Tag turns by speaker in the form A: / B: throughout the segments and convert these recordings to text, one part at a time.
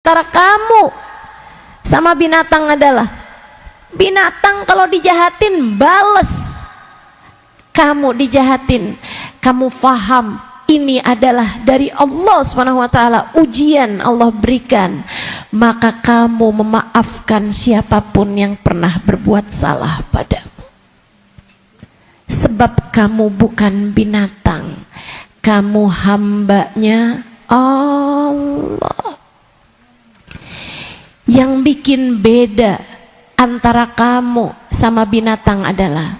A: antara kamu sama binatang adalah binatang kalau dijahatin bales, kamu dijahatin, kamu faham ini adalah dari Allah SWT, ujian Allah berikan, maka kamu memaafkan siapapun yang pernah berbuat salah padamu. Sebab kamu bukan binatang, kamu hambanya Allah. Yang bikin beda antara kamu sama binatang adalah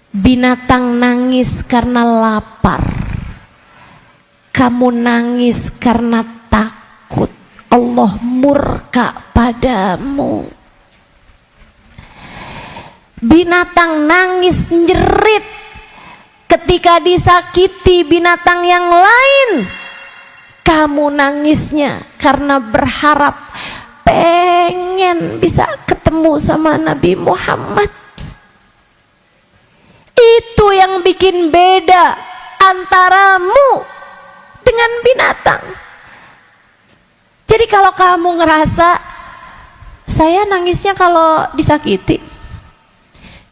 A: binatang nangis karena lapar, kamu nangis karena takut Allah murka padamu. Binatang nangis njerit ketika disakiti binatang yang lain, kamu nangisnya karena berharap pengen bisa ketemu sama Nabi Muhammad. Itu yang bikin beda antaramu dengan binatang. Jadi kalau kamu ngerasa saya nangisnya kalau disakiti,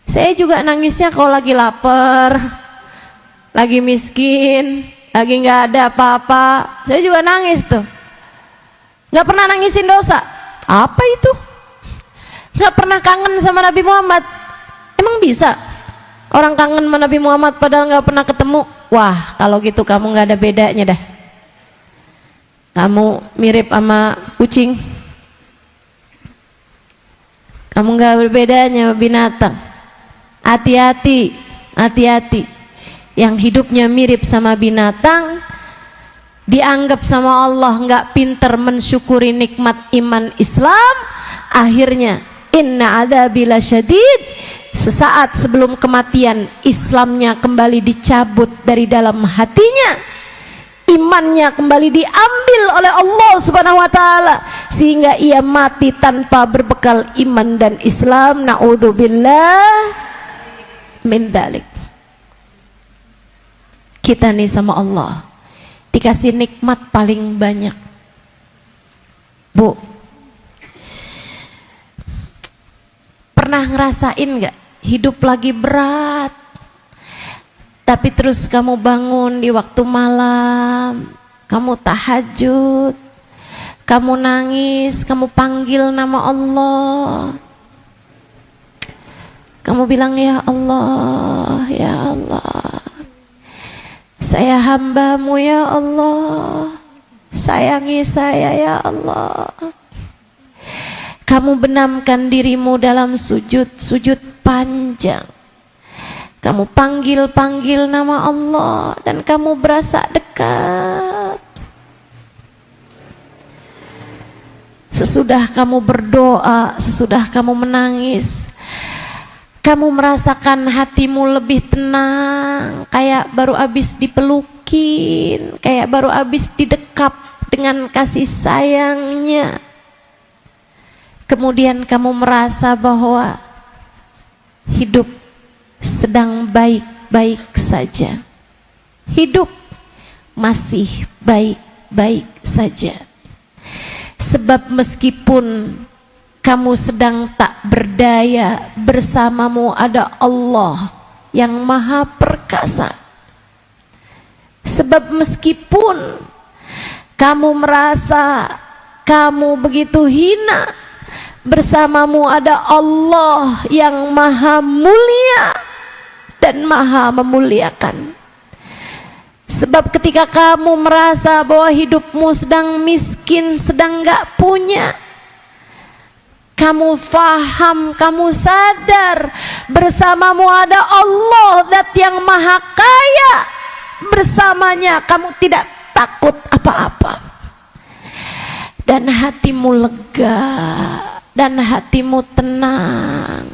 A: saya juga nangisnya kalau lagi lapar, lagi miskin, lagi nggak ada apa-apa, saya juga nangis tuh. Nggak pernah nangisin dosa. Apa itu? Nggak pernah kangen sama Nabi Muhammad. Emang bisa orang kangen sama Nabi Muhammad padahal nggak pernah ketemu? Wah, kalau gitu kamu nggak ada bedanya dah. Kamu mirip sama kucing. Kamu nggak berbedanya sama binatang. Hati-hati, hati-hati. Yang hidupnya mirip sama binatang, dianggap sama Allah nggak pinter mensyukuri nikmat iman Islam, akhirnya inna adzabila syadid, sesaat sebelum kematian Islamnya kembali dicabut dari dalam hatinya, imannya kembali diambil oleh Allah Subhanahu wa taala, sehingga ia mati tanpa berbekal iman dan Islam. Naudzubillah min dzalik. Kita nih sama Allah dikasih nikmat paling banyak. Bu, pernah ngerasain gak hidup lagi berat, tapi terus kamu bangun di waktu malam, kamu tahajud, kamu nangis, kamu panggil nama Allah, kamu bilang ya Allah, ya Allah, saya hambamu ya Allah, sayangi saya ya Allah. Kamu benamkan dirimu dalam sujud panjang, kamu panggil nama Allah dan kamu berasa dekat. Sesudah kamu berdoa, sesudah kamu menangis, kamu merasakan hatimu lebih tenang, kayak baru habis dipelukin, kayak baru habis didekap dengan kasih sayangnya. Kemudian kamu merasa bahwa hidup sedang baik-baik saja, hidup masih baik-baik saja. Sebab meskipun kamu sedang tak berdaya, bersamamu ada Allah yang maha perkasa. Sebab meskipun kamu merasa kamu begitu hina, bersamamu ada Allah yang maha mulia dan maha memuliakan. Sebab ketika kamu merasa bahwa hidupmu sedang miskin, sedang gak punya, kamu faham, kamu sadar bersamamu ada Allah zat yang maha kaya. Bersamanya kamu tidak takut apa-apa, dan hatimu lega, dan hatimu tenang.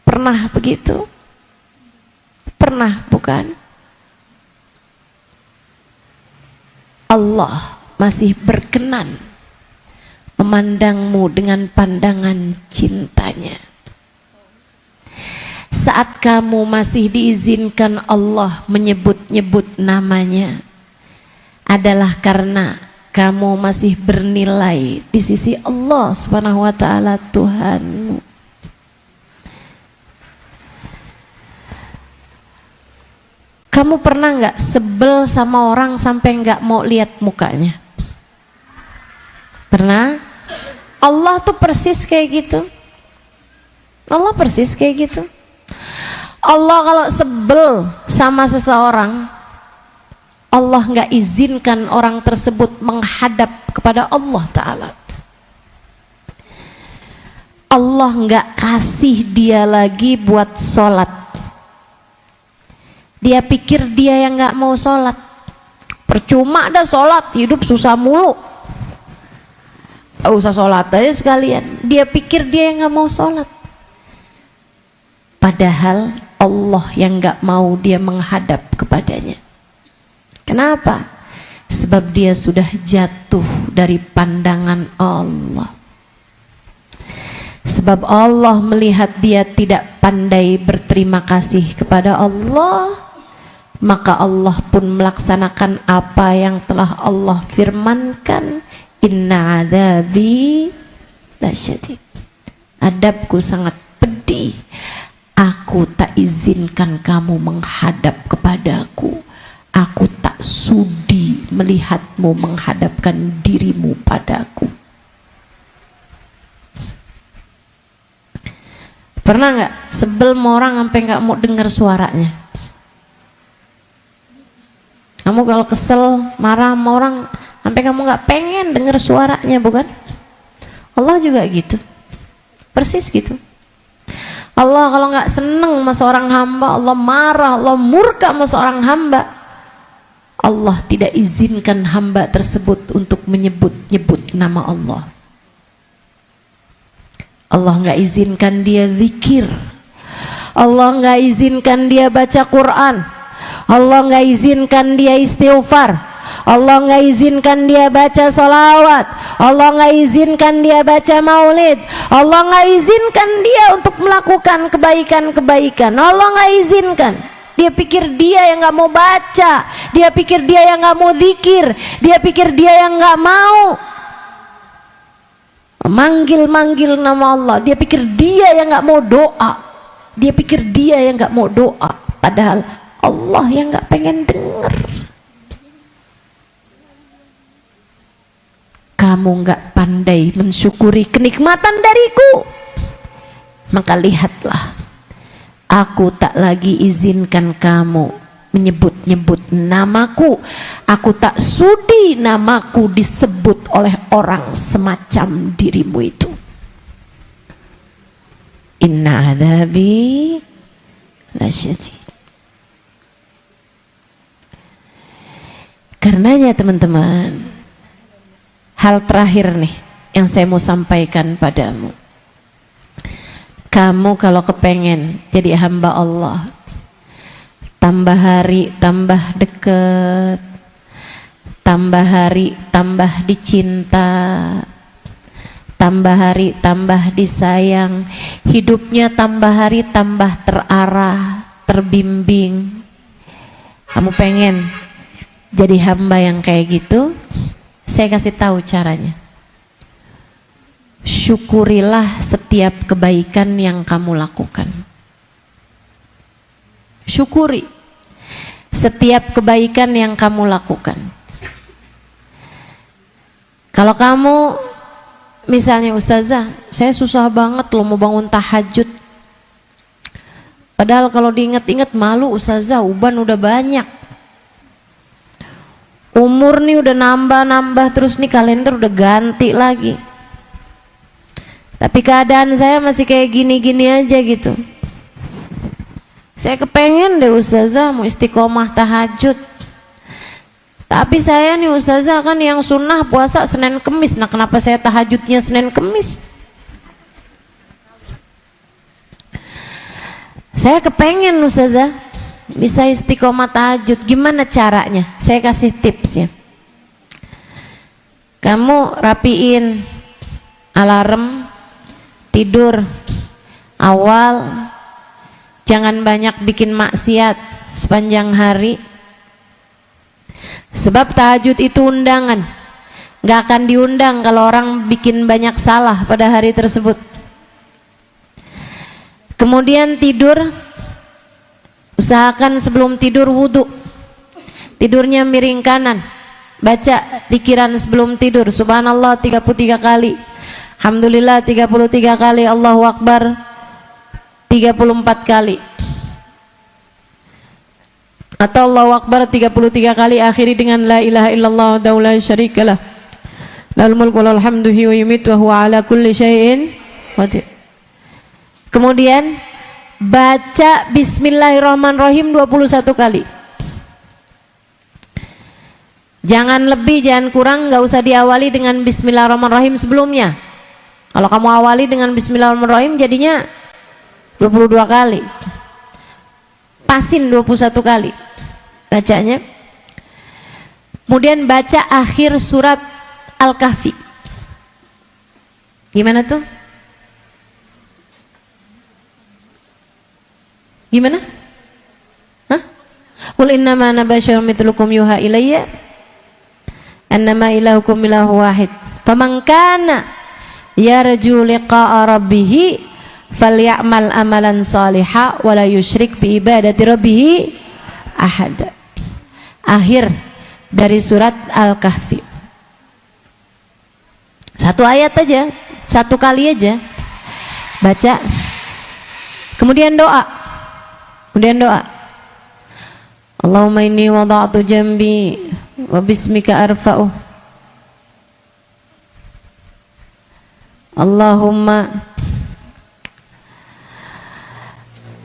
A: Pernah begitu? Pernah bukan? Allah masih berkenan memandangmu dengan pandangan cintanya. Saat kamu masih diizinkan Allah menyebut-nyebut namanya, adalah karena kamu masih bernilai di sisi Allah Subhanahu wa taala Tuhanmu. Kamu pernah nggak sebel sama orang sampai nggak mau lihat mukanya? Pernah? Allah tuh persis kayak gitu. Allah persis kayak gitu. Allah kalau sebel sama seseorang, Allah nggak izinkan orang tersebut menghadap kepada Allah Ta'ala. Allah nggak kasih dia lagi buat sholat. Dia pikir dia yang nggak mau sholat. Percuma dah sholat, hidup susah mulu. Usah sholat aja sekalian. Dia pikir dia yang nggak mau sholat. Padahal Allah yang nggak mau dia menghadap kepadanya. Kenapa? Sebab dia sudah jatuh dari pandangan Allah. Sebab Allah melihat dia tidak pandai berterima kasih kepada Allah, maka Allah pun melaksanakan apa yang telah Allah firmankan, inna adzabi lasyadid. Adabku sangat pedih. Aku tak izinkan kamu menghadap kepadaku. Aku tak sudi melihatmu menghadapkan dirimu padaku. Pernah nggak sebel sama orang sampai nggak mau dengar suaranya? Kamu kalau kesel, marah sama orang sampai kamu nggak pengen dengar suaranya, bukan? Allah juga gitu, persis gitu. Allah kalau nggak seneng sama seorang hamba, Allah marah, Allah murka sama seorang hamba, Allah tidak izinkan hamba tersebut untuk menyebut-nyebut nama Allah. Allah nggak izinkan dia zikir. Allah nggak izinkan dia baca Quran. Allah nggak izinkan dia istighfar. Allah nggak izinkan dia baca salawat. Allah nggak izinkan dia baca maulid. Allah nggak izinkan dia untuk melakukan kebaikan-kebaikan. Allah nggak izinkan. Dia pikir dia yang nggak mau baca, dia pikir dia yang nggak mau zikir, dia pikir dia yang nggak mau manggil-manggil nama Allah, dia pikir dia yang nggak mau doa, dia pikir dia yang nggak mau doa, padahal Allah yang nggak pengen dengar. Kamu nggak pandai mensyukuri kenikmatan dariku, maka lihatlah, aku tak lagi izinkan kamu menyebut-nyebut namaku. Aku tak sudi namaku disebut oleh orang semacam dirimu itu. Inna adzabi lasyadid. Karenanya teman-teman, hal terakhir nih yang saya mau sampaikan padamu. Kamu kalau kepengen jadi hamba Allah, tambah hari tambah deket, tambah hari tambah dicinta, tambah hari tambah disayang, hidupnya tambah hari tambah terarah, terbimbing. Kamu pengen jadi hamba yang kayak gitu? Saya kasih tahu caranya. Syukurilah setiap kebaikan yang kamu lakukan. Syukuri setiap kebaikan yang kamu lakukan. Kalau kamu misalnya, ustazah, saya susah banget loh mau bangun tahajud. Padahal kalau diingat-ingat malu ustazah, uban udah banyak. Umur nih udah nambah-nambah terus nih, kalender udah ganti lagi. Tapi keadaan saya masih kayak gini-gini aja gitu. Saya kepengen deh ustazah mau istiqomah tahajud. Tapi saya nih ustazah kan yang sunnah puasa Senin Kemis. Nah kenapa saya tahajudnya Senin Kemis? Saya kepengen ustazah bisa istiqomah tahajud. Gimana caranya? Saya kasih tipsnya. Kamu rapiin alarm tidur awal, jangan banyak bikin maksiat sepanjang hari. Sebab tahajud itu undangan, nggak akan diundang kalau orang bikin banyak salah pada hari tersebut. Kemudian tidur, usahakan sebelum tidur wudu, tidurnya miring kanan, baca pikiran sebelum tidur, subhanallah 33 kali, alhamdulillah 33 kali, Allahu Akbar 34 kali, atau Allahu Akbar 33 kali akhiri dengan la ilaha illallah wa la syarikalah lahul mulku wa lahul hamdu wa yumiitu wa huwa ala kulli syai'in qadir. Kemudian baca bismillahirrahmanirrahim 21 kali. Jangan lebih, jangan kurang, nggak usah diawali dengan bismillahirrahmanirrahim sebelumnya. Kalau kamu awali dengan bismillahirrahmanirrahim jadinya 22 kali. Pasin 21 kali bacanya. Kemudian baca akhir surat Al-Kahfi. Gimana tuh? Gimana? Hah? Qul innama ana basyarun mithlukum yuha ilayya annama ilahukum ilahu wahid. Faman kana yarju liqa'a rabbih falyamal amalan salihah wa la yusyrik bi ibadati rabbih ahad. Akhir dari surat Al-Kahfi. Satu ayat aja, satu kali aja baca. Kemudian doa. Allahumma inni wada'tu jambi wa bismika arfa'u.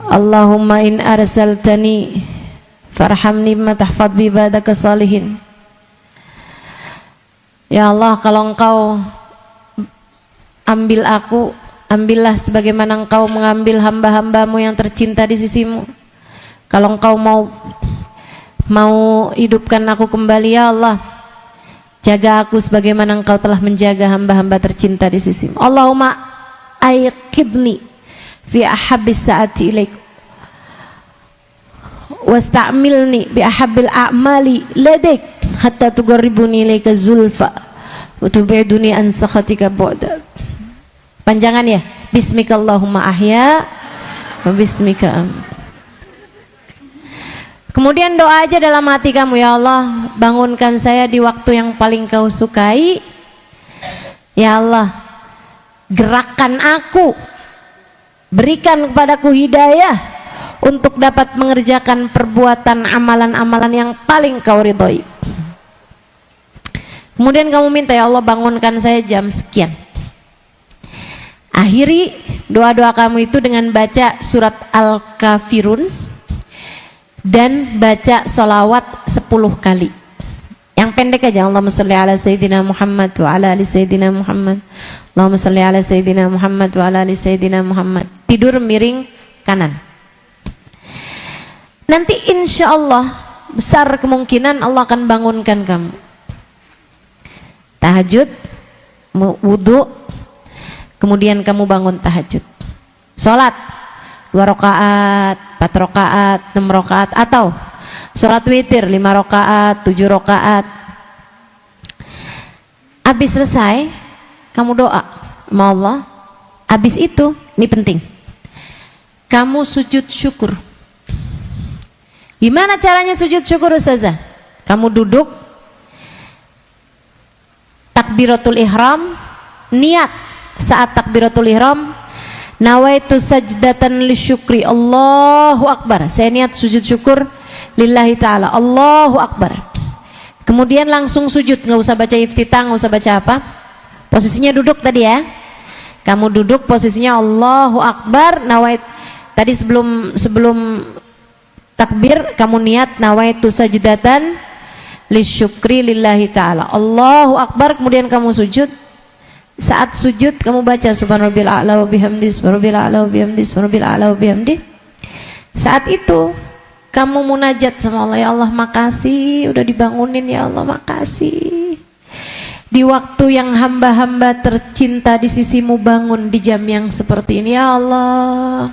A: Allahumma in arsaltani farhamni bima tahfadz bi ibadaka salihin. Ya Allah, kalau Engkau ambil aku, ambillah sebagaimana Engkau mengambil hamba-hambamu yang tercinta di sisimu. Kalau Engkau mau hidupkan aku kembali, ya Allah, jaga aku sebagaimana Engkau telah menjaga hamba-hamba tercinta di sisimu. Allahumma aiqidni fi ahabbis saati ilaik wasta'milni bi ahabbil a'mali ladaik hatta tuqarribuni ilaika zulfa wa tub'iduni an sakhatika bu'da. Panjangan ya. Bismika Allahumma ahya wa bismika amut. Kemudian doa aja dalam hati kamu, ya Allah, bangunkan saya di waktu yang paling Kau sukai. Ya Allah, gerakkan aku, berikan kepadaku hidayah untuk dapat mengerjakan perbuatan amalan-amalan yang paling Kau ridhoi. Kemudian kamu minta, ya Allah, bangunkan saya jam sekian. Akhiri doa-doa kamu itu dengan baca surat Al-Kafirun dan baca salawat 10 kali. Yang pendek aja, Allahumma sholli ala sayyidina Muhammad wa ala ali sayyidina Muhammad. Allahumma sholli ala sayyidina Muhammad wa ala ali sayyidina Muhammad. Tidur miring kanan. Nanti insya Allah besar kemungkinan Allah akan bangunkan kamu. Tahajud, wudu, kemudian kamu bangun tahajud. Sholat 2 rakaat, 4 rakaat, 6 rakaat, atau sholat witir 5 rakaat, 7 rakaat. Habis selesai, kamu doa sama Allah. Habis itu, ini penting, kamu sujud syukur. Gimana caranya sujud syukur, Ustazah? Kamu duduk, takbiratul ihram, niat saat takbiratul ihram, nawaitu sajdatan lisyukri, Allahu Akbar, saya niat sujud syukur lillahi ta'ala, Allahu Akbar. Kemudian langsung sujud, nggak usah baca iftitah, nggak usah baca apa. Posisinya duduk tadi ya, kamu duduk posisinya Allahu Akbar, nawait. Tadi sebelum takbir kamu niat nawaitu sajdatan lisyukri lillahi ta'ala, Allahu Akbar. Kemudian kamu sujud. Saat sujud kamu baca subhanarabbil a'la wa bihamdi, subhanarabbil a'la wa bihamdi, subhanarabbil a'la wa bihamdi. Saat itu kamu munajat sama Allah, ya Allah makasih udah dibangunin, ya Allah makasih. Di waktu yang hamba-hamba tercinta di sisimu bangun di jam yang seperti ini, ya Allah.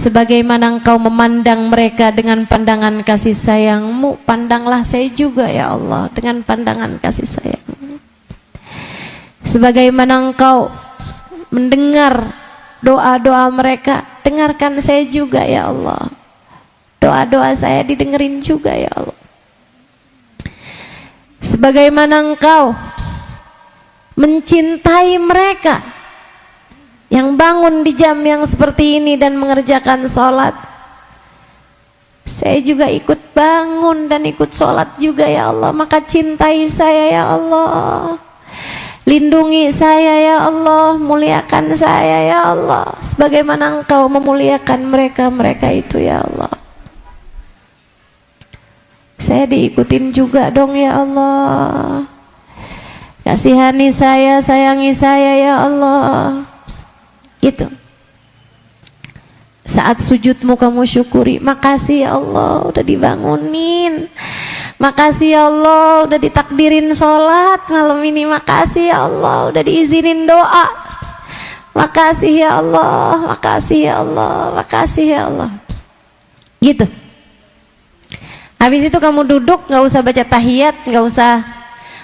A: sebagaimana Engkau memandang mereka dengan pandangan kasih sayang-Mu, pandanglah saya juga ya Allah dengan pandangan kasih sayang-Mu. Sebagaimana Engkau mendengar doa-doa mereka, dengarkan saya juga ya Allah. Doa-doa saya didengerin juga ya Allah. Sebagaimana Engkau mencintai mereka yang bangun di jam yang seperti ini dan mengerjakan sholat, saya juga ikut bangun dan ikut sholat juga ya Allah. Maka cintai saya ya Allah, lindungi saya ya Allah, muliakan saya ya Allah, sebagaimana Engkau memuliakan mereka itu ya Allah. Saya diikutin juga dong ya Allah. Kasihani saya, sayangi saya ya Allah. Gitu. Saat sujudmu kamu syukuri, makasih ya Allah udah dibangunin, makasih ya Allah udah ditakdirin sholat malam ini, makasih ya Allah udah diizinin doa, makasih ya Allah, makasih ya Allah, makasih ya Allah. Gitu. Habis itu kamu duduk, nggak usah baca tahiyat, nggak usah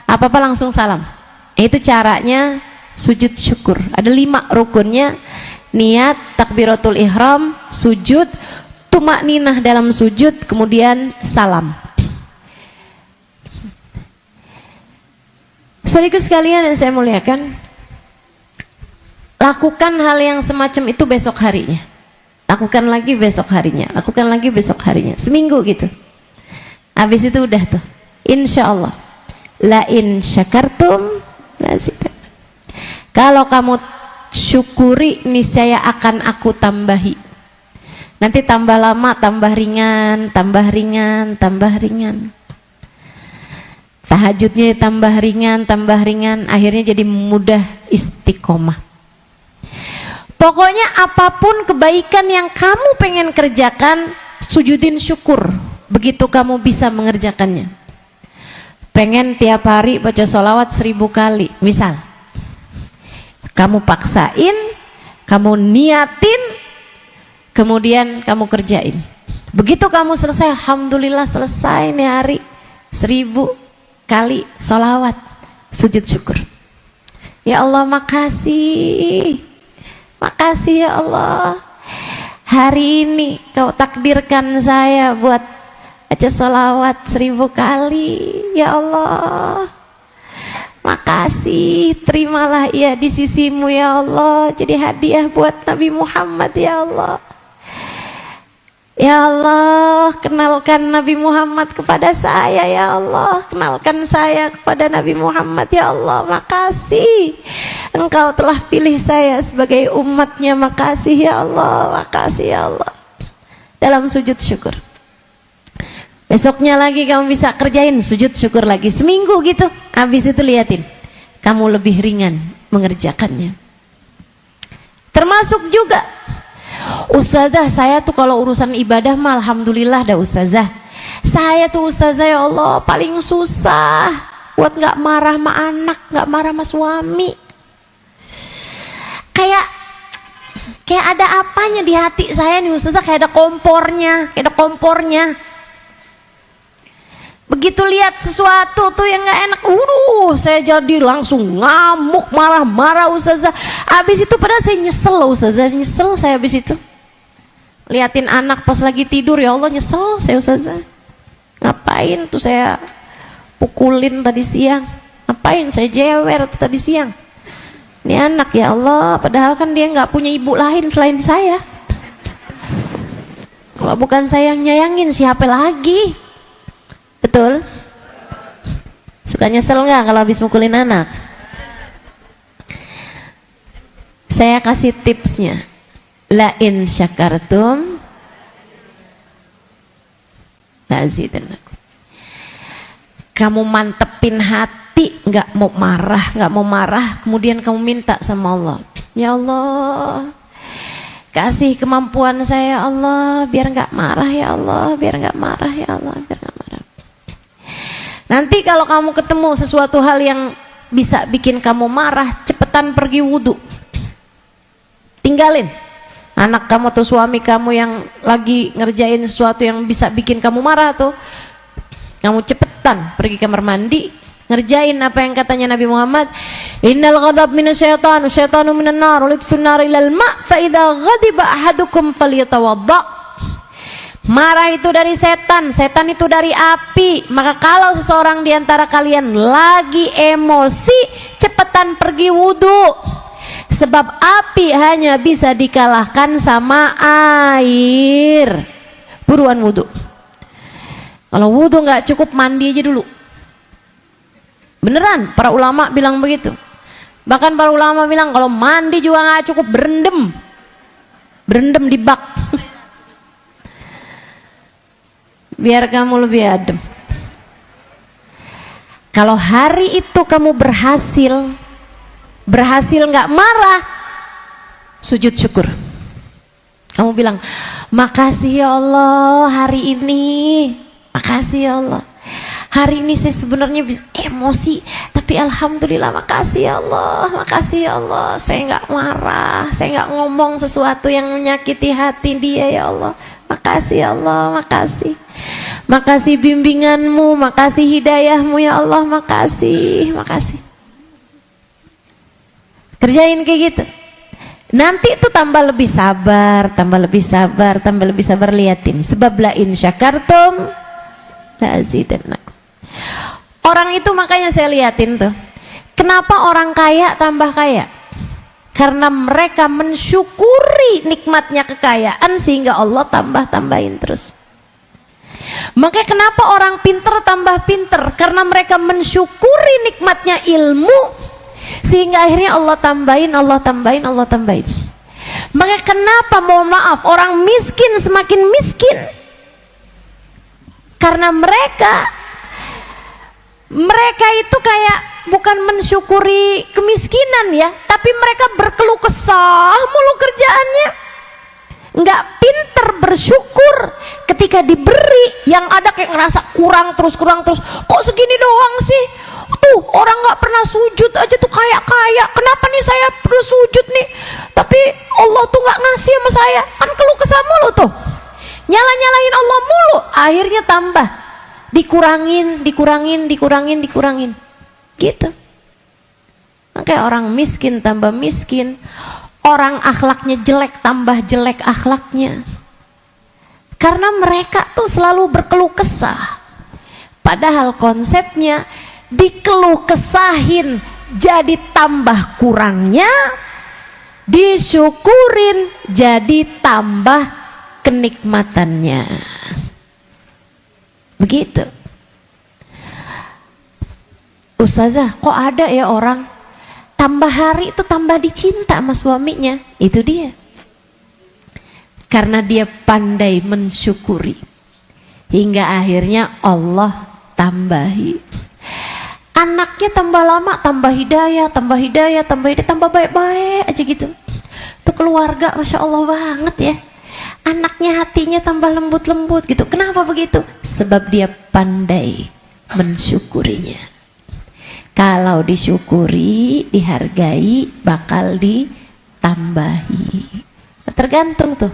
A: apa-apa, langsung salam. Itu caranya sujud syukur. Ada 5 rukunnya: niat, takbiratul ihram, sujud, tumakninah dalam sujud, kemudian salam. Saudaraku sekalian yang saya muliakan, lakukan hal yang semacam itu besok harinya, lakukan lagi besok harinya, lakukan lagi besok harinya, seminggu gitu. Habis itu udah tuh, insya Allah, la in syakartum la zidannakum. Kalau kamu syukuri, niscaya akan aku tambahi. Nanti tambah lama, tambah ringan, tambah ringan, tambah ringan. Tahajudnya tambah ringan, tambah ringan, akhirnya jadi mudah istiqomah. Pokoknya apapun kebaikan yang kamu pengen kerjakan, sujudin syukur begitu kamu bisa mengerjakannya. Pengen tiap hari baca sholawat 1000 kali misal, kamu paksain, kamu niatin, kemudian kamu kerjain. Begitu kamu selesai, alhamdulillah selesai nih hari, 1000 kali sholawat, sujud syukur. Ya Allah makasih, makasih ya Allah, hari ini Kau takdirkan saya buat baca sholawat 1000 kali. Ya Allah makasih, terimalah ia di sisimu ya Allah, jadi hadiah buat Nabi Muhammad ya Allah. Ya Allah, kenalkan Nabi Muhammad kepada saya ya Allah, kenalkan saya kepada Nabi Muhammad ya Allah. Makasih Engkau telah pilih saya sebagai umatnya, makasih ya Allah, makasih ya Allah. Dalam sujud syukur. Besoknya lagi kamu bisa kerjain sujud syukur lagi, seminggu gitu. Habis itu liatin, kamu lebih ringan mengerjakannya. Termasuk juga, ustazah saya tuh kalau urusan ibadah mah alhamdulillah dah ustazah. Saya tuh ustazah ya Allah paling susah buat nggak marah sama anak, nggak marah sama suami. Kayak ada apanya di hati saya nih ustazah, kayak ada kompornya, kayak ada kompornya. Begitu lihat sesuatu tuh yang nggak enak, saya jadi langsung ngamuk, marah-marah ustazah. Abis itu padahal saya nyesel loh ustazah, nyesel saya abis itu. Liatin anak pas lagi tidur, ya Allah nyesel saya ustazah. Ngapain tuh saya pukulin tadi siang, ngapain saya jewer tuh tadi siang. Ini anak ya Allah, padahal kan dia nggak punya ibu lain selain saya. Kalau bukan saya yang nyayangin, siapa lagi? Betul? Suka nyesel nggak kalau habis mukulin anak? Saya kasih tipsnya. La in syakartum la zidannakum. Kamu mantepin hati, nggak mau marah, kemudian kamu minta sama Allah. Ya Allah, kasih kemampuan saya ya Allah, biar nggak marah ya Allah, biar nggak marah ya Allah, biar nggak marah. Nanti kalau kamu ketemu sesuatu hal yang bisa bikin kamu marah, cepetan pergi wudhu, tinggalin, Anak kamu atau suami kamu yang lagi ngerjain sesuatu yang bisa bikin kamu marah tuh, kamu cepetan pergi kamar mandi, ngerjain apa yang katanya Nabi Muhammad, innal ghadab minasyaitan wa syaitanu minan nar wa lidfun nar ilal ma' fa idza ghadiba ahadukum falyatawadda. Marah itu dari setan, setan itu dari api. Maka kalau seseorang di antara kalian lagi emosi, cepetan pergi wudu. Sebab api hanya bisa dikalahkan sama air. Buruan wudu. Kalau wudu nggak cukup, mandi aja dulu. Beneran, para ulama bilang begitu. Bahkan para ulama bilang kalau mandi juga nggak cukup, berendam. Berendam di bak. Biar kamu lebih adem. Kalau hari itu kamu berhasil nggak marah, sujud syukur. Kamu bilang, makasih ya Allah hari ini, makasih ya Allah. Hari ini saya sebenarnya emosi, tapi alhamdulillah makasih ya Allah, makasih ya Allah. Saya nggak marah, saya nggak ngomong sesuatu yang menyakiti hati dia ya Allah. Makasih ya Allah, makasih. Makasih bimbinganmu, makasih hidayahmu ya Allah, makasih, makasih. Kerjain kayak gitu. Nanti itu tambah lebih sabar, tambah lebih sabar, tambah lebih sabar. Liatin, sebab la in syakartum la azidannakum. Orang itu makanya saya liatin tuh, kenapa orang kaya tambah kaya? Karena mereka mensyukuri nikmatnya kekayaan sehingga Allah tambah-tambahin terus. Makanya kenapa orang pinter tambah pinter? Karena mereka mensyukuri nikmatnya ilmu sehingga akhirnya Allah tambahin, Allah tambahin, Allah tambahin. Makanya kenapa, mohon maaf, orang miskin semakin miskin? Karena mereka itu kayak bukan mensyukuri kemiskinan ya, tapi mereka berkeluh kesah mulu kerjaannya, nggak pinter bersyukur. Ketika diberi, yang ada kayak ngerasa kurang terus, kok segini doang sih, tuh orang nggak pernah sujud aja tuh kaya, kenapa nih saya perlu sujud nih, tapi Allah tuh nggak ngasih sama saya, kan keluh kesah mulu tuh, nyalahin Allah mulu, akhirnya tambah, dikurangin gitu. Makanya orang miskin tambah miskin, orang akhlaknya jelek tambah jelek akhlaknya, karena mereka tuh selalu berkeluh kesah. Padahal konsepnya dikeluh kesahin jadi tambah kurangnya, disyukurin jadi tambah kenikmatannya. Begitu. Ustazah, kok ada ya orang tambah hari itu tambah dicinta sama suaminya? Itu dia, karena dia pandai mensyukuri hingga akhirnya Allah tambahi. Anaknya tambah lama tambah hidayah, tambah baik-baik aja gitu. Itu keluarga Masya Allah banget ya. Anaknya hatinya tambah lembut-lembut gitu. Kenapa begitu? Sebab dia pandai mensyukurinya. Kalau disyukuri, dihargai, bakal ditambahi. Tergantung tuh,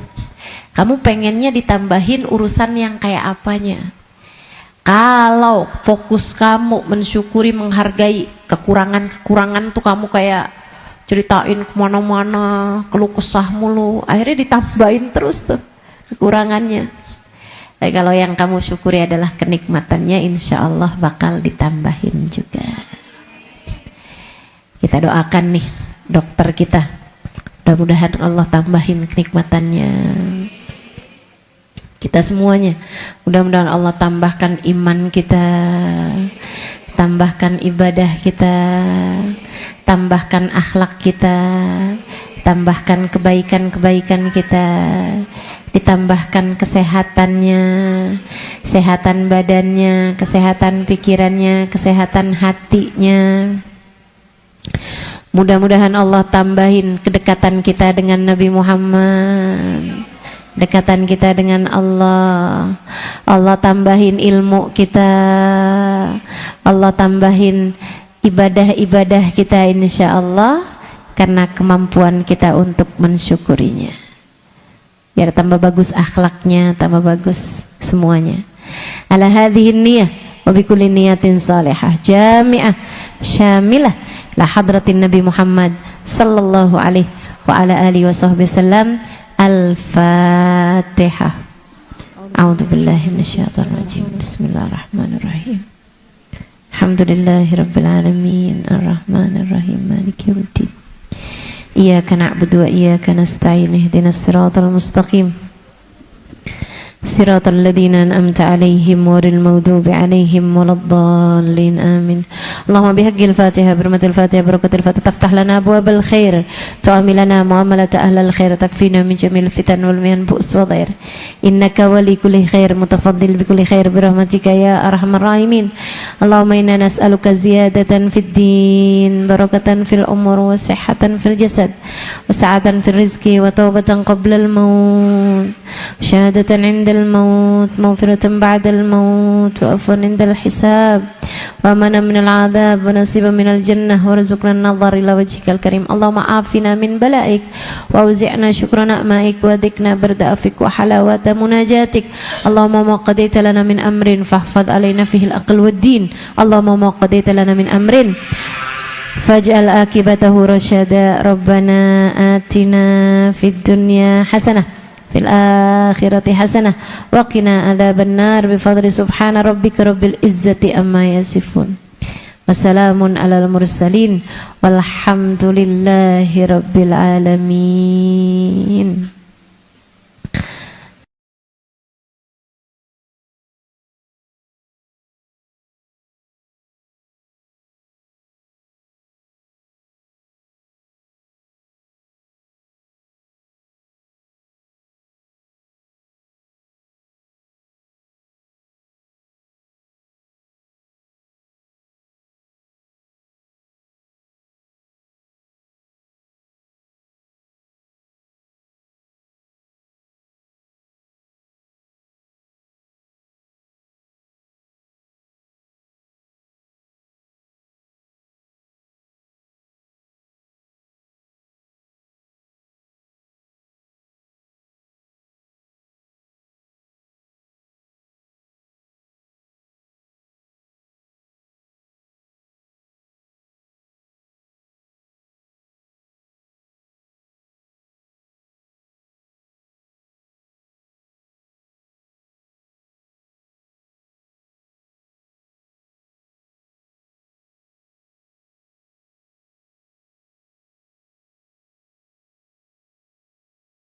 A: kamu pengennya ditambahin urusan yang kayak apanya. Kalau fokus kamu mensyukuri, menghargai kekurangan tuh, kamu kayak ceritain kemana-mana, keluh kesah mulu, akhirnya ditambahin terus tuh kekurangannya. Tapi kalau yang kamu syukuri adalah kenikmatannya, insya Allah bakal ditambahin juga. Kita doakan nih dokter kita, mudah-mudahan Allah tambahin kenikmatannya. Kita semuanya, mudah-mudahan Allah tambahkan iman kita, tambahkan ibadah kita, tambahkan akhlak kita, tambahkan kebaikan-kebaikan kita, ditambahkan kesehatannya, kesehatan badannya, kesehatan pikirannya, kesehatan hatinya. Mudah-mudahan Allah tambahin kedekatan kita dengan Nabi Muhammad, dekatan kita dengan Allah. Allah tambahin ilmu kita, Allah tambahin ibadah-ibadah kita insya Allah, karena kemampuan kita untuk mensyukurinya. biar tambah bagus akhlaknya, tambah bagus semuanya. Ala hadhihi niyah wa bi kulli niyatin salihah jami'ah syamilah la hadratin Nabi Muhammad sallallahu alaihi wa ala alihi wa sahbihi wasallam. Al-Fatihah. A'udzu billahi minasyaitonir rajim. Bismillahirrahmanirrahim. Alhamdulillahirabbil alamin arrahmanir rahim maliki yaumiddin. Iyyaka na'budu wa iyyaka nasta'in ihdinas siratal mustaqim siratal ladzina an'amta 'alaihim ghairil maghdubi 'alaihim waladdallin amin. Allahumma bihaqqil Fatihah birmatil Fatihah barakatil Fatihah taftah lana abwabal khair tu'amilana muamalat ahlal khair takfina min jamil fitan wal mihan bu's wa dhair innaka wali kulli khair mutafaddil bi kulli khair birahmatika ya arhamar rahimin. Allahumma inna nas'aluka ziyadatan fid din barakatan fil umur wa sihhatan fil jasad wa sa'atan fil rizqi wa taubatan qabla al maut syahadatan 'inda الموت مغفرة بعد الموت وعفوا عند الحساب وأمانا من العذاب ونصيبا من الجنة وارزقنا النظر إلى وجهك الكريم. اللهم عافنا من بلائك وأوزعنا شكر نعمائك وذقنا برد عفوك وحلاوة مناجاتك. اللهم ما قضيت لنا من أمر فاحفظ علينا فيه العقل والدين. اللهم ما قضيت لنا من أمر فاجعل عاقبته رشدا. ربنا آتنا في الدنيا حسنة fil akhirati hasanah wa qina adzabannar bi fadli subhana rabbika rabbil izzati amma yasifun. Wassalamun alal mursalin walhamdulillahi rabbil alamin.